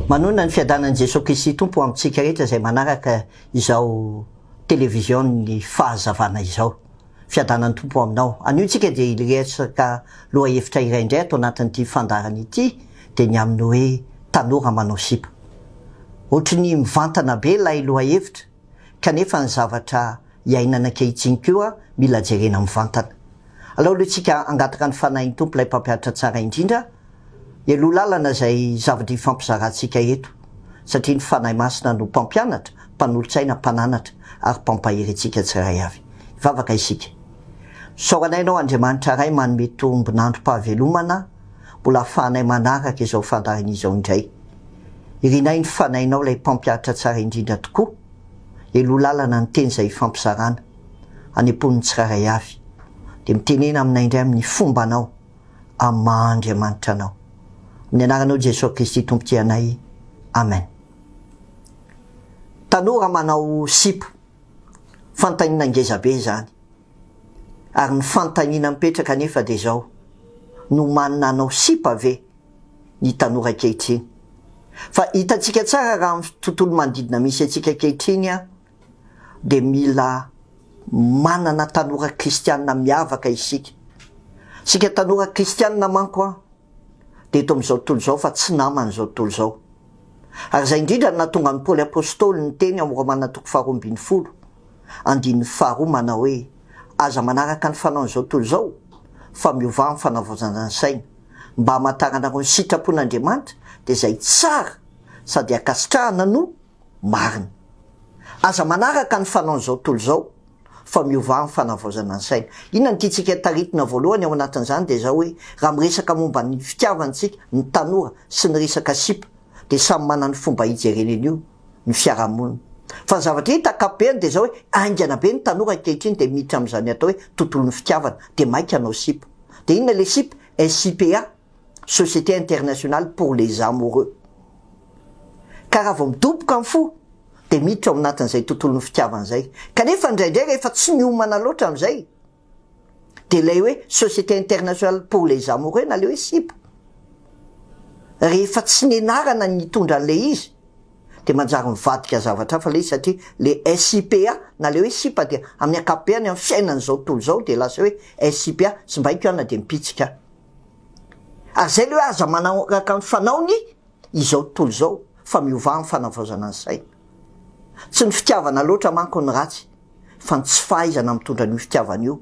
Manona ny fiadanan'i Jesosy Kristy tompo amintsika rehetra izay manaraka izao télévision fahazavana izao. Fiadanan'ny tompo aminao. Anio tsika dia resaka lohahevitra iray indray atao anatin'ity fandarana ity dia ny amin'ny hoe tanora manao sipa. Ohatry ny mivantana be ilay lohahevitra kanefa ny zavatra iainana ankehitriny koa mila jerena mivantana. Alao aloha angataka ny fanahin'ny tompo ilay mpampianatra tsara indrindra elo lalana izay zavatra ifampizarantsika eto satria ny fanahy masina no mpampianatra, mpanolotsaina, mpananatra ary mpampahery antsika tsiray avy. Ivavaka isika. Saoranainao Andriamanitra ray manome tombonandrom-pahavelomana mbola ahafahanay manaraka izao fandarana izao indray. Irinay ny fanahinao ilay mpampianatra tsara indrindra tokoa. Elo lalana ny teny izay ifampizarana anepon'ny tsiraray avy. Dia mitenena aminay indray amin'ny fombanao Andriamanitra anao. Amin'ny anaranao Jesosy Kristy tompotianay. Amen. Tanora manao sipa. Fantaniana ngezabe zany. Ary ny fantaniana mipetraka nefa dia zao. No manana anao sipa ve ny tanora ankehitriny. Fa hitantsika tsara raha amin'ny tontolo manodidina misy antsika ankehitriny dia mila manana tanora kristianina miavaka isika. Sika tanora kristianina manko dia eto amin'izao tontolo izao fa tsy naman'izao tontolo izao. Ary izay indrindra nahatonga ny Paoly apôstôly ny teny amin'ny Romana 12:20 andininy faharoa manao hoe aza manaraka ny fanaon'izao tontolo izao fa miova amin'ny fanavaozana ny saina mba hamantarana ny sitrapon'Andriamanitra dia izay tsara sady akasitrahana no marina. Aza manaraka ny fanaon'izao tontolo izao fa miova amin'ny fanavaozana ny saina. Inona ny tiantsika taritina voalohany ao anatin'izany dia izao hoe raha miresaka momba ny fitiavantsika ny tanora sy ny resaka sipa dia samy manana ny fomba hijerena an'io ny fiarahamonina. Fa ny zavatra hita ankapobeny dia izao hoe aingana be ny tanora ankehitriny dia miditra amin'izany atao hoe tontolon'ny fitiavana dia maika anao sipa. Dia inona le sipa? SIPA, Société Internationale pour les Amoureux. Ka raha vao midoboka amin'ny fo dia miditra ao anatin'izay tontolon'ny fitiavana izay. Kanefa indraindray rehefa tsy miomana loatra amin'izay dia ilay hoe Société Internationale pour les Amoureux na le hoe sipa. Rehefa tsy nianarana ny hitondra an'ilay izy dia manjary mivadika zavatra hafa ilay izy satria le SIPA na le hoe sipa dia amin'ny ankapobeny amin'ny fiainan'izao tontolo izao dia lasa hoe SIPA sy mba haiko ihany dia mipitsika. Ary izay le hoe aza manaraka ny fanaony izao tontolo izao fa miova amin'ny fanavaozana ny saina. Tsy ny fitiavana loatra manko ny ratsy fa ny tsy fahaizana mitondra an'io fitiavana io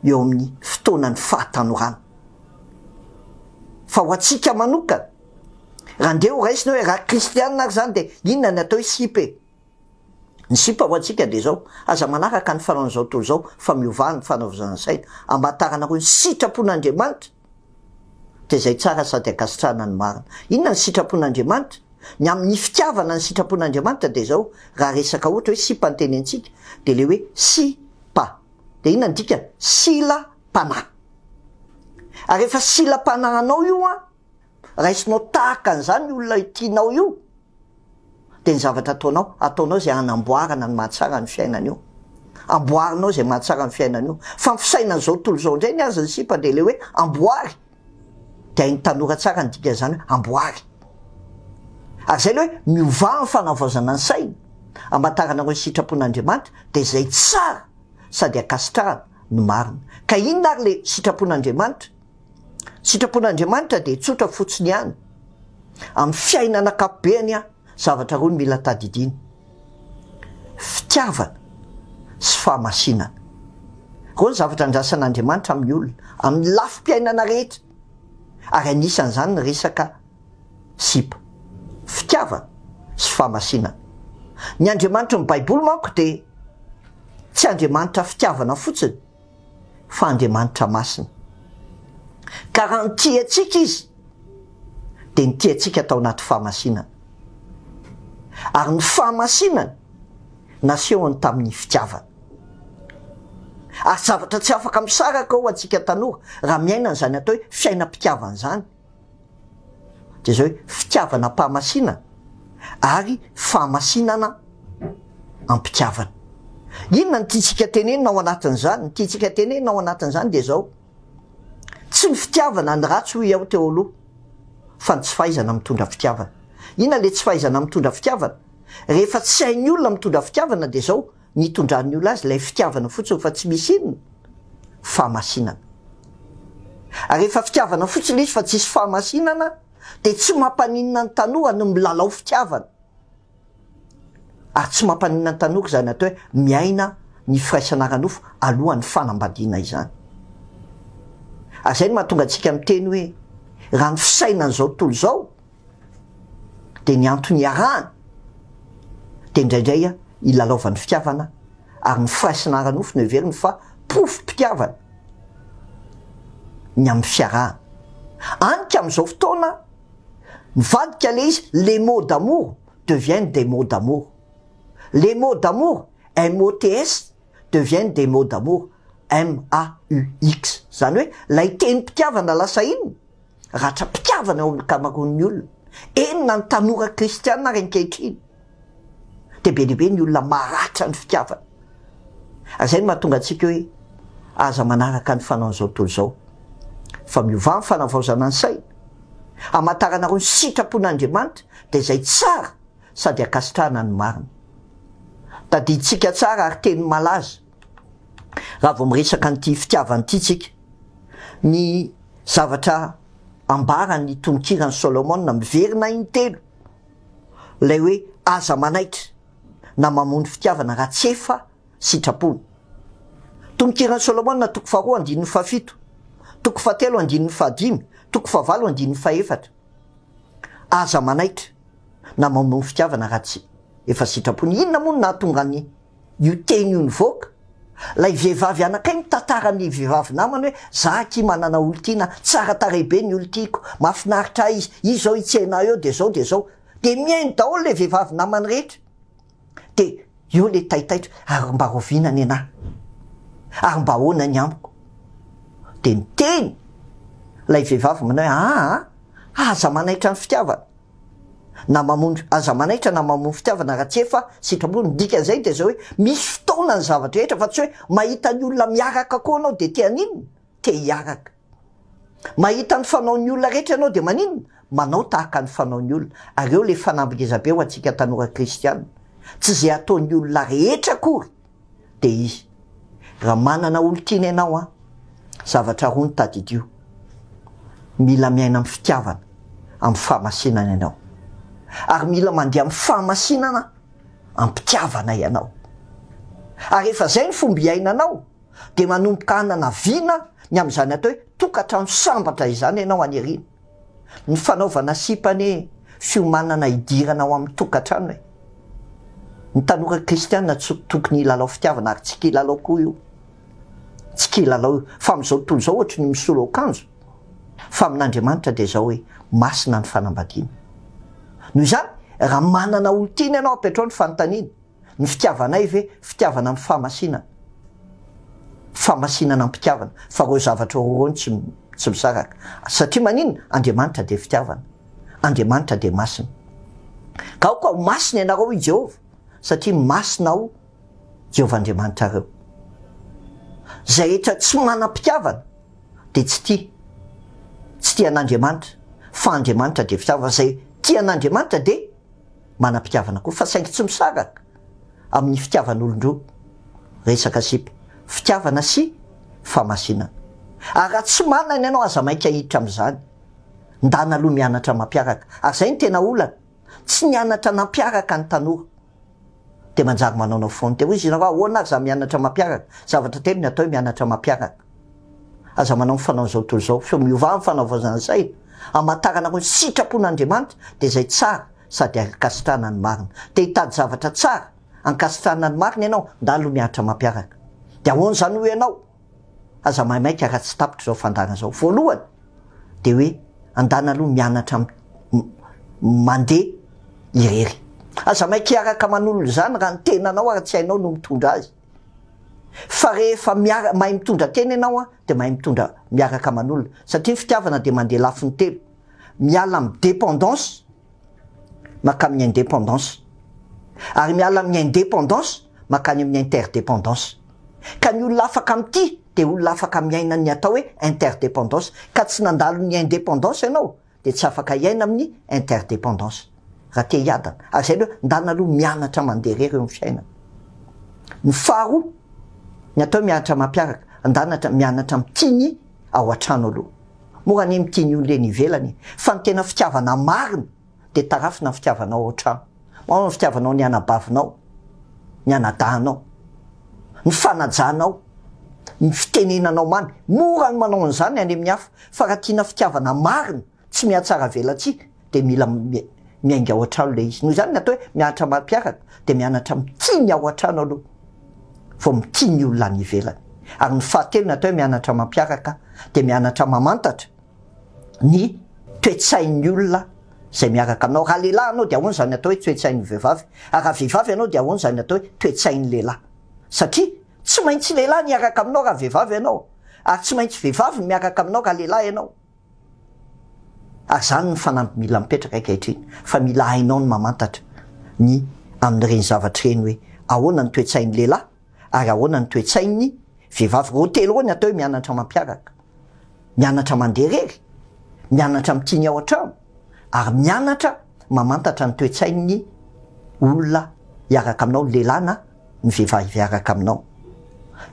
eo amin'ny fotoanan'ny fahatanorana. Fa ho antsika manokana raha ndeha ho raisina hoe raha kristianina ary zany dia inona ny atao hoe sipa? Ny sipa ho antsika dia izao aza manaraka ny fanaon'izao tontolo izao fa miova ny fanavaozana ny saina hamantarana hoe ny sitrapon'Andriamanitra dia izay tsara sady akasitrahana ny marina. Inona ny sitrapon'Andriamanitra? Ny amin'ny fitiavana ny sitrapon'Andriamanitra dia izao raha resaka ohatra hoe sipa ny teny antsika dia le hoe sipa. Dia inona ny dikany? Silam-panahy. Ary rehefa silam-panahinao io raisinao tahaka an'izany olona tianao io dia ny zavatra ataonao izay hanamboarana ny mahatsara ny fiainana io. Amboarinao izay mahatsara ny fiainana io. Fa fisainan'izao tontolo izao indray ny azy ny sipa dia le hoe amboary. Dia hain'ny tanora tsara ny dikan'izany hoe amboary. Ary izay le hoe miova amin'ny fanavaozana ny saina hamantarana hoe sitrapon'Andriamanitra dia izay tsara sady akasitrahana ny marina. Ka inona ary le sitrapon'Andriamanitra? Sitrapon'Andriamanitra dia tsotra fotsiny ihany amin'ny fiainana ankapobeny zavatra roa ny mila tadidina: fitiavana sy fahamasinana. Roa ny zavatra andrasan'Andriamanitra amin'ny olona amin'ny lafim-piainana rehetra ary anisan'izany ny resaka sipa, fitiavana sy fahamasinana. Ny Andriamanitra ny Baiboly manko dia tsy Andriamanitra fitiavana fotsiny fa Andriamanitra masina. Ka raha ny tiantsika izy dia ny tiantsika atao anaty fahamasinana. Ary ny fahamasinana nasehony tamin'ny fitiavana. Ary zavatra tsy afaka misaraka ho antsika tanora raha miaina n'izany atao hoe fiainam-pitiavana izany dia izao hoe fitiavana-pahamasinana ary fahamasinana am-pitiavana. Inona ny tiantsika tenenina ao anatin'izany? Ny tiantsika tenenina ao anatin'izany dia izao: tsy ny fitiavana ny ratsy ho iaho teo aloha fa ny tsy fahaizana mitondra fitiavana. ina le tsy fahaizana mitondra fitiavana rehefa tsy hain'ny olona mitondra fitiavana de zao nitondran'ny olona azy lay fitiavana fotsiny fa tsy misy inona fahamasinana ary rehefa fitiavana fotsiny izy fa tsisy fahamasinana de tsy mampaninona ny tanora no milalao fitiavana ary tsy mampaninona ny tanora zany atao hoe miaina ny firaisana ranofo alohan'ny fanambadiana izany ary zay no mahatonga antsika miteny hoe raha ny fisainana zao tontolo zao de ny antony iarahana de indraindray ilalaovan'ny fitiavana ary ny firaisana ranofo no heveriny fa pofim-pitiavana ny amin'ny fiarahana anika am'izao fotoana mivadika le izy les mots d'amour deviennent des mots d'amour les mots d'amour MOTS deviennent des mots d'amour MAUX zany hoe lay teny pitiavana lasa inona ratra pitiavana eo amin'ny kamaroan'ny olona enina ny tanora kristiana renkehitriny de be dehibe ny olona maratra ny fitiavana ary zay no mahatonga antsika hoe aza manaraka ny fanaon'izao tontolo zao fa miova ny fanavaozana ny saina amatarana ro ny sitrapon'Andriamanitra de zay tsara sady akasitrahana ny marina tadiditsika tsara ary teny malaza raha vao miresaka nyity fitiavany ity tsika ny zavatra ambarany tononkirany Solomona miverina intelo lay hoe aza manaitra na mamono fitiavana raha tsy efa sitrapony tononkirany Solomona toko faharoa andininy fahafito toko fahatelo andininy fahadimy toko fahavalo andininy fahaefatra aza manaitra na mamono fitiavana raha tsy efa sitrapony inona moa no nahatonga ny io teny io nivoaka lay vehivavy anakay mitantarany vehivavy namany hoe zaky manana olo tina tsara tarehibe ny olo tiako mahafinaritra izy zao itsena eo de zao de miaino daholo le vehivavy namany rehetra de io le taitaitra ary mba rovinany anahy ary mba ahoana ny amiko de niteny lay vehivavy manao hoe aza manaitra ny fitiavana na mamono aza manaitra na mamono fitiavana raha tsy efa sitrapony dikan'izay de zao hoe misy fotoana ny zavatra rehetra fa tsy hoe mahita ny olona miaraka koa anao de teaninona te hiaraka mahita ny fanaon'ny olona rehetra ianao de maninona manao tahaka ny fanaon'ny olona ary eo le fanambingezabe ho antsika tanora kristiana tsy zay ataon'ny olona rehetra akory de izy raha manana olo tiana ianao zavatra roa ny tadidio mila miaina amin'ny fitiavana amin'ny fahamasinana ianao ary mila mandeha amin'ny fahamasinana ampitiavana ianao ary efa zay ny fomba iainanao de manomboka hanana vina ny am'izany atao hoe tokatrano sambatra izany ianao anyarina ny fanaovana sipany fiomanana idirana ao amin'ny tokatrano hoe ny tanora kristiana tokony ilalao fitiavana ary tsy kilalao koa io tsy kilalao io fa am'izao tontolo zao ohatry ny misolo akanjo fa amin'Andriamanitra de zao hoe masina ny fanambadiana noho izany raha manana olo tiana ianao apetrao ny fanontaniana ny fitiavanay ve fitiavana amin'ny fahamasinana amin'ny mpitiavana fa reo zavatra roany tsy misaraka satria maninona Andriamanitra de fitiavana Andriamanitra de masina ka ao koa masina ianareo i Jehova satria masina ao Jehova Andriamanitra reo zay rehetra tsy manam-pitiavana de tsy tia an'Andriamanitra fa Andriamanitra de fitiavana zay tia an'Andriamanitra de manam-pitiavana koa fa saingy tsy misaraka amin'ny fitiavan'olondro resaka sipa fitiavana sy fahamasinana ary raha tsy manana ianao aza mainka hiditra am'izany ndana aloha mianatra mampiaraka ary zay ny tena olana tsy nianatra nampiaraka ny tanora de manjary manaonao foana te izy ianao ahoana ary za mianatra mampiaraka zavatra telo ny atao hoe mianatra mampiaraka aza manao ny fanao zao tontolo zao fa miova ny fanaovazana saina amatarana roa ny sitrapon'Andriamanitra de zay tsara sady akasitrahana ny marina de hitady zavatra tsara ankasitrahana ny marina ianao ndalo mianatra mampiaraka de ahoana zany hoe ianao aza maimaika raha tsy tapitra zao fandarana zao voalohany de hoe andana aloha mianatra mandeha irery aza maika hiaraka manolo zany raha ny tenanao ary tsy hainao no mitondra azy fa rehefa mahay mitondra tena ianao de mahay mitondra miaraka manolona satria ny fitiavana de mandeha lafiny telo miala amin'ny dépendance makany amin'ny indépendance ary miala amin'ny indépendance makany amin'ny interdépendance ka ny olona afaka amity de olona afaka miaina ny atao hoe interdépendance ka tsy nandalo ny indépendance ianao de tsy afaka hiaina amin'ny interdépendance raha te hiadana ary zay loha ndana aloha mianatra mandeha rery eo amin'ny fiainana. Ny faharoa ny atao mianatra mampiaraka andanatra mianatra mitiny ao an-trano aloha. Mora ny mitiny olona eny ivelany fa ny tena fitiavana marina de tarafina fitiavanao ao an-trano. Ao ny fitiavanao ny anabavinao, ny anadahanao, ny fanajanao, ny fitenenanao mamy. Mora ny manao an'izany any amin'ny hafa fa raha tiana fitiavana marina tsy mihatsara velatsika de mila miainga ao an-trano le izy. Noho izany ny atao hoe mianatra mampiaraka de mianatra mitiny ao an-trano aloha vao mitiny olona any ivelany. Ary ny fahatelo ny atao hoe mianatra mampiaraka de mianatra mamantatra ny toe-tsain'ny olona zay miaraka aminao. Raha lehilahy anao de ahoana zany atao hoe toe-tsain'ny vehivavy, ary raha vehivavy anao de ahoana zany atao hoe toe-tsain'ny lehilahy. Satria tsy maintsy lehilahy miaraka aminao raha vehivavy ianao, ary tsy maintsy vehivavy miaraka aminao raha lehilahy ianao. Ary zany ny fanampy mila mipetraka ankehitriny, fa mila hainao ny mamantatra ny amin'ireny zavatra ireny hoe ahoana ny toe-tsain'ny lehilahy ary ahoana ny toe-tsain'ny vehivavy. Hotely roa ny atao hoe mianatra mampiaraka, mianatra mandeha rery, mianatra mitiny ao an-trano, ary mianatra mamantatra ny toe-tsain'ny olona hiaraka aminao, ny lehilahy na ny vehivavy hiaraka aminao.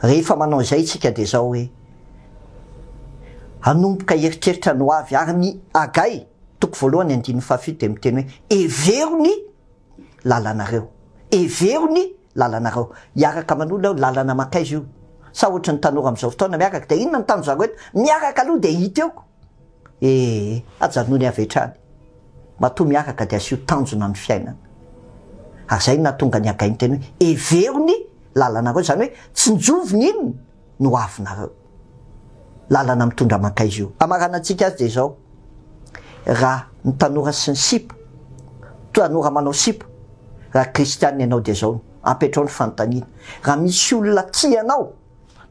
Rehefa manao izay tsika de zao hoe hanomboka eritreritra no avy ary ny Agay toko voalohany andininy fahafito de miteny hoe evero ny lalanareo, evero ny lalanareo. Hiaraka aman'olona lalana makaiza io. Sa ohatra ny tanora am'izao fotoana miaraka de inona ny tamy zareo eto miaraka aloha de hita eoko. Ajanony avy hatrany. Matoa miaraka de asio tanjona ny fiainana. Ary zay nahatonga ny Agay teny hoe evero ny lalanareo, zany hoe tsy njovony inona no avinareo. Lalana mitondra makaiza io. Amarana antsika azy de zao, raha ny tanora sy ny sipa, tanora manao sipa, raha kristianina ianao de zao apetrao ny fanontaniana. Raha misy olona tianao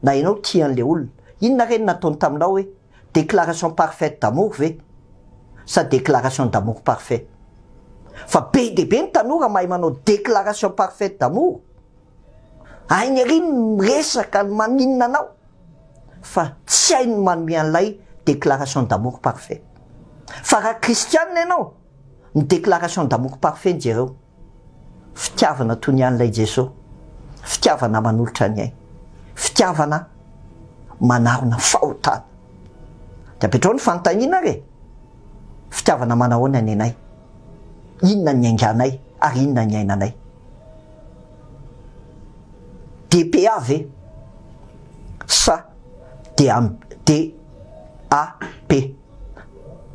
na ianao tian'le olona, inona reny nataony taminao hoe déclaration parfaite d'amour ve sa déclaration d'amour parfait? Fa be de be ny tanora mahay manao déclaration parfaite d'amour, ainy ary miresaka maninona anao, fa tsy hainy manome an'ilay déclaration d'amour parfait. Fa raha kristianina ianao, ny déclaration d'amour parfait ny jereo fitiavana toy ny an'ilay Jesosy, fitiavana manolotra ny ainy, fitiavana manarona fahotana. De apetrao ny fanontaniana re, fitiavana manahoana ny anay, inona ny ainganay ary inona ny ainanay? DPA ve sa DAP?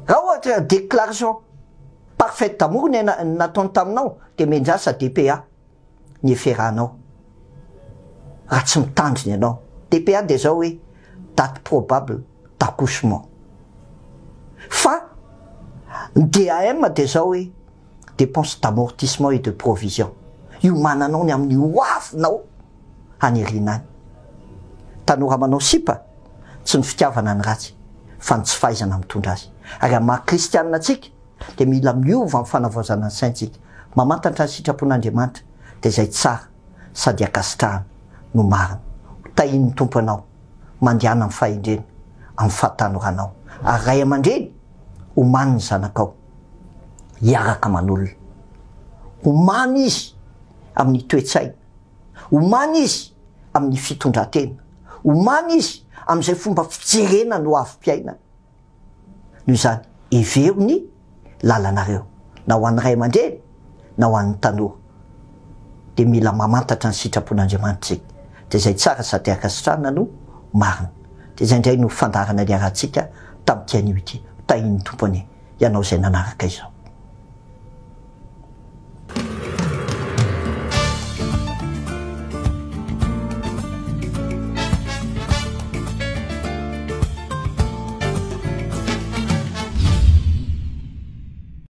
Raha ohatra déclaration parfaite d'amour ny nataony taminao de menjasa DPA ny eferahanao raha tsy mitandriny ianao. DPA de zao hoe date probable d'accouchement. Fa DAM de zao hoe dépense d'amortissement et de provision. Io mananao ny amin'ny hoavinao hanerinany. Tanora manao sipa tsy ny fitiavana ny ratsy fa ny tsy fahaizana mitondra azy. Ary amin'ny maha-kristianina atsika de mila miova amin'ny fanavaozana ny saintsika, mamantatra ny sitrapon'Andriamanitra de zay tsara sady akasitrahana no marina. Tahiny ny tompo anao, mandehana amin'ny fahendrena, amin'ny fahatanoranao. Ary ray aman-dreny omany ny zanakao hiaraka aman'olona, omany izy amin'ny toe-tsaina, omany izy amin'ny fitondran-tena, omany izy amin'izay fomba fijerena no avy-piainana. Noho izany evero ny lalanareo, na ho an'ny ray aman-dreny na ho an'ny tanora, de mila mamantatra ny sitrapon'Andriamanitra tsika, de zay tsara sady akasitrahana no marina. De zay indray no fandarana ny arahantsika tamin'ity anio ity. Tahin'ny tompony ianao zay nanaraka izao.